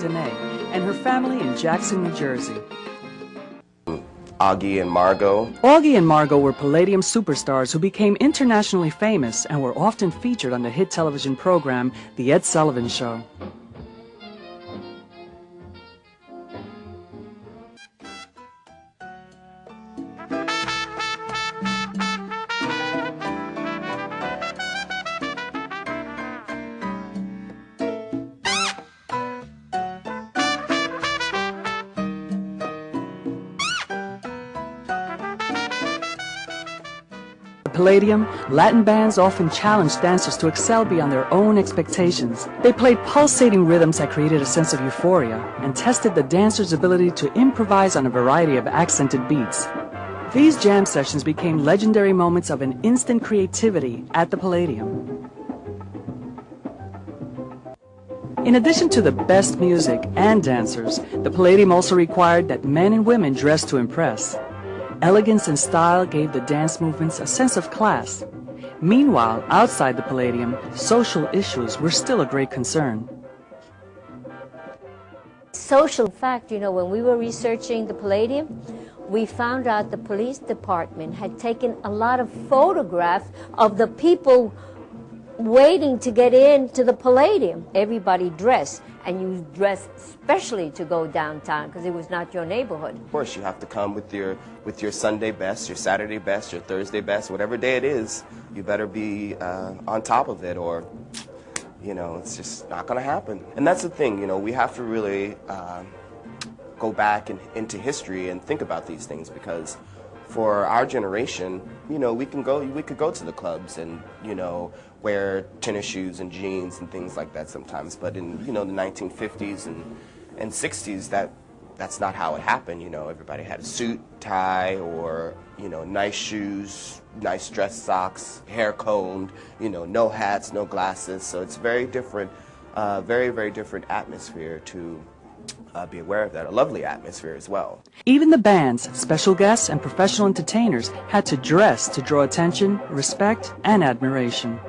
Danae and her family in Jackson, New Jersey. Augie and Margot. Augie and Margot were Palladium superstars who became internationally famous and were often featured on the hit television program, The Ed Sullivan Show. Palladium, Latin bands often challenged dancers to excel beyond their own expectations. They played pulsating rhythms that created a sense of euphoria and tested the dancer's ability to improvise on a variety of accented beats. These jam sessions became legendary moments of an instant creativity at the Palladium. In addition to the best music and dancers, the Palladium also required that men and women dress to impress. Elegance and style gave the dance movements a sense of class. Meanwhile, outside the Palladium, social issues were still a great concern. Social fact, when we were researching the Palladium, we found out the police department had taken a lot of photographs of the people waiting to get into the Palladium. Everybody dressed, and you dress especially to go downtown because it was not your neighborhood. Of course, you have to come with your Sunday best, your Saturday best, your Thursday best, whatever day it is. You better be on top of it, or it's just not going to happen. And that's the thing, we have to really go back into history and think about these things, because for our generation, we could go to the clubs and wear tennis shoes and jeans and things like that sometimes. But in the 1950s and 60s, that's not how it happened. Everybody had a suit, tie, or nice shoes, nice dress socks, hair combed, no hats, no glasses. So it's very different, very, very different atmosphere to be aware of that. A lovely atmosphere as well. Even the bands, special guests, and professional entertainers had to dress to draw attention, respect, and admiration.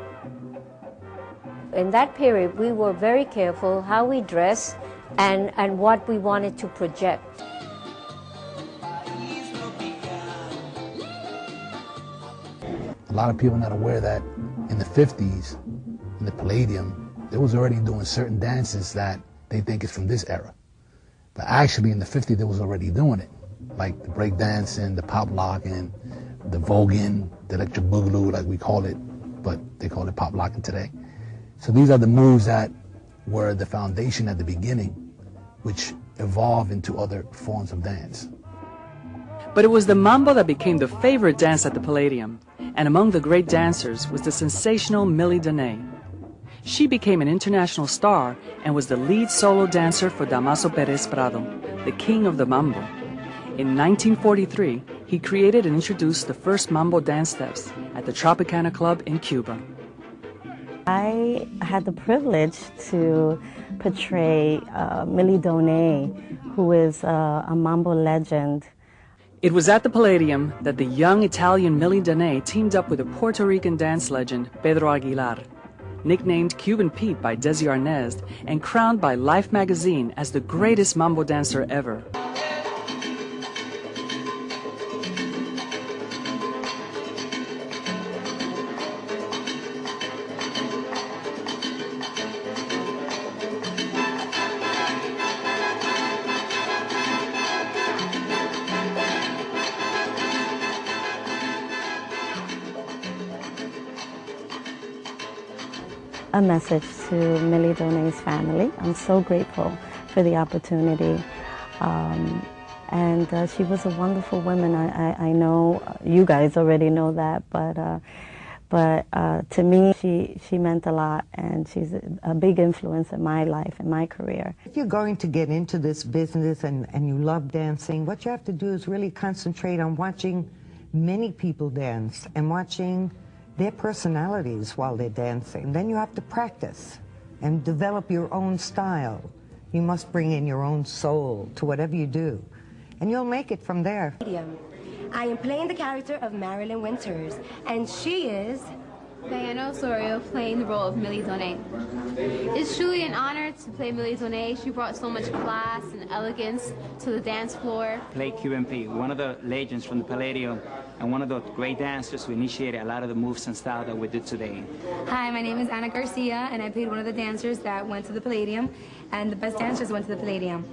In that period, we were very careful how we dressed and what we wanted to project. A lot of people are not aware that in the 50s, in the Palladium, they was already doing certain dances that they think is from this era. But actually in the 50s, they was already doing it, like the break dancing, the pop locking, the voguing, the electric boogaloo, like we call it, but they call it pop locking today. So these are the moves that were the foundation at the beginning, which evolved into other forms of dance. But it was the Mambo that became the favorite dance at the Palladium, and among the great dancers was the sensational Millie Danae. She became an international star and was the lead solo dancer for Damaso Pérez Prado, the king of the Mambo. In 1943, he created and introduced the first Mambo dance steps at the Tropicana Club in Cuba. I had the privilege to portray Millie Danae, who is a Mambo legend. It was at the Palladium that the young Italian Millie Danae teamed up with a Puerto Rican dance legend, Pedro Aguilar, nicknamed Cuban Pete by Desi Arnaz and crowned by Life magazine as the greatest Mambo dancer ever. A message to Millie Danae's family. I'm so grateful for the opportunity. And she was a wonderful woman. I know you guys already know that, but to me, she meant a lot, and she's a big influence in my life and my career. If you're going to get into this business and you love dancing, what you have to do is really concentrate on watching many people dance and watching their personalities while they're dancing. Then you have to practice and develop your own style. You must bring in your own soul to whatever you do, and you'll make it from there. I am playing the character of Marilyn Winters, and she is Diana Osorio playing the role of Millie Donay. It's truly an honor to play Millie Donay. She brought so much class and elegance to the dance floor. Play QMP, one of the legends from the Palladium and one of the great dancers who initiated a lot of the moves and style that we do today. Hi, my name is Ana Garcia, and I played one of the dancers that went to the Palladium, and the best dancers went to the Palladium.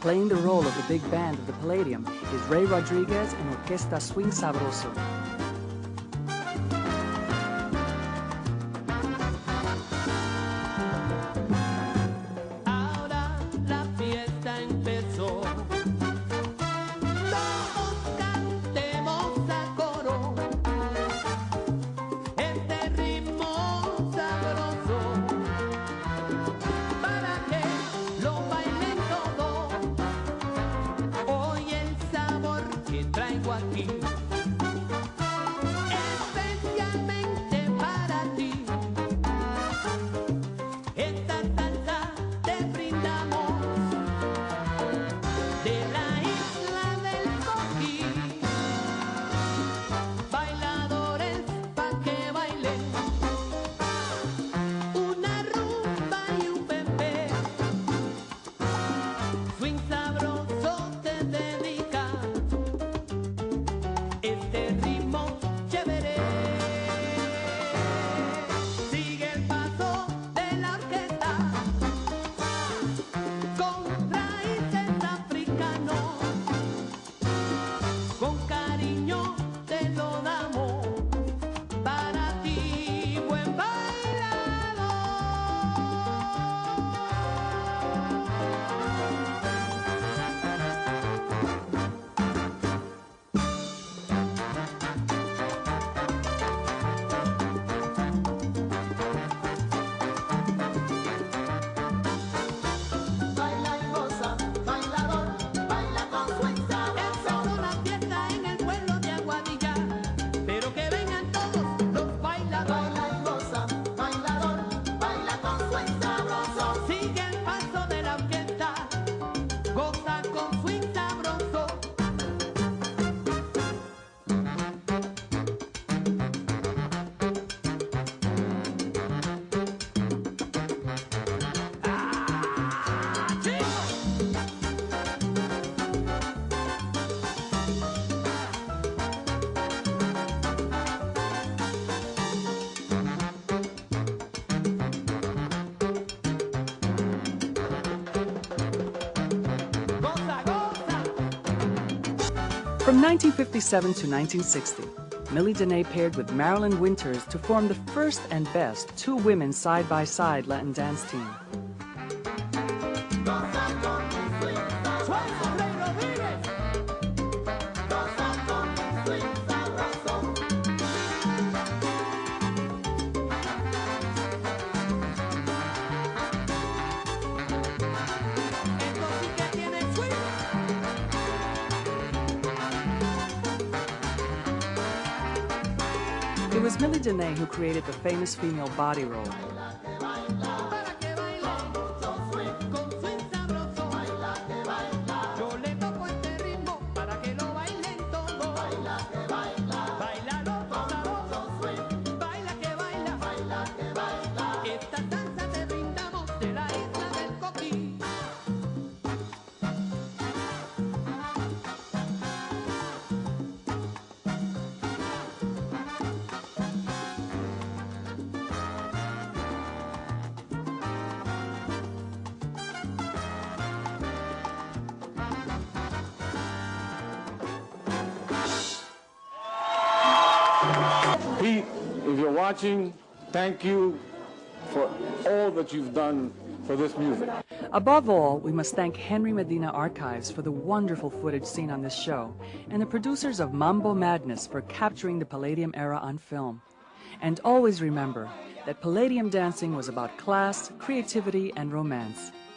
Playing the role of the big band of the Palladium is Ray Rodriguez and Orquesta Swing Sabroso. From 1957 to 1960, Millie Donay paired with Marilyn Winters to form the first and best two women side-by-side Latin dance team. It was Millie Donay who created the famous female body roll. Pete, if you're watching, thank you for all that you've done for this music. Above all, we must thank Henry Medina Archives for the wonderful footage seen on this show, and the producers of Mambo Madness for capturing the Palladium era on film. And always remember that Palladium dancing was about class, creativity, and romance.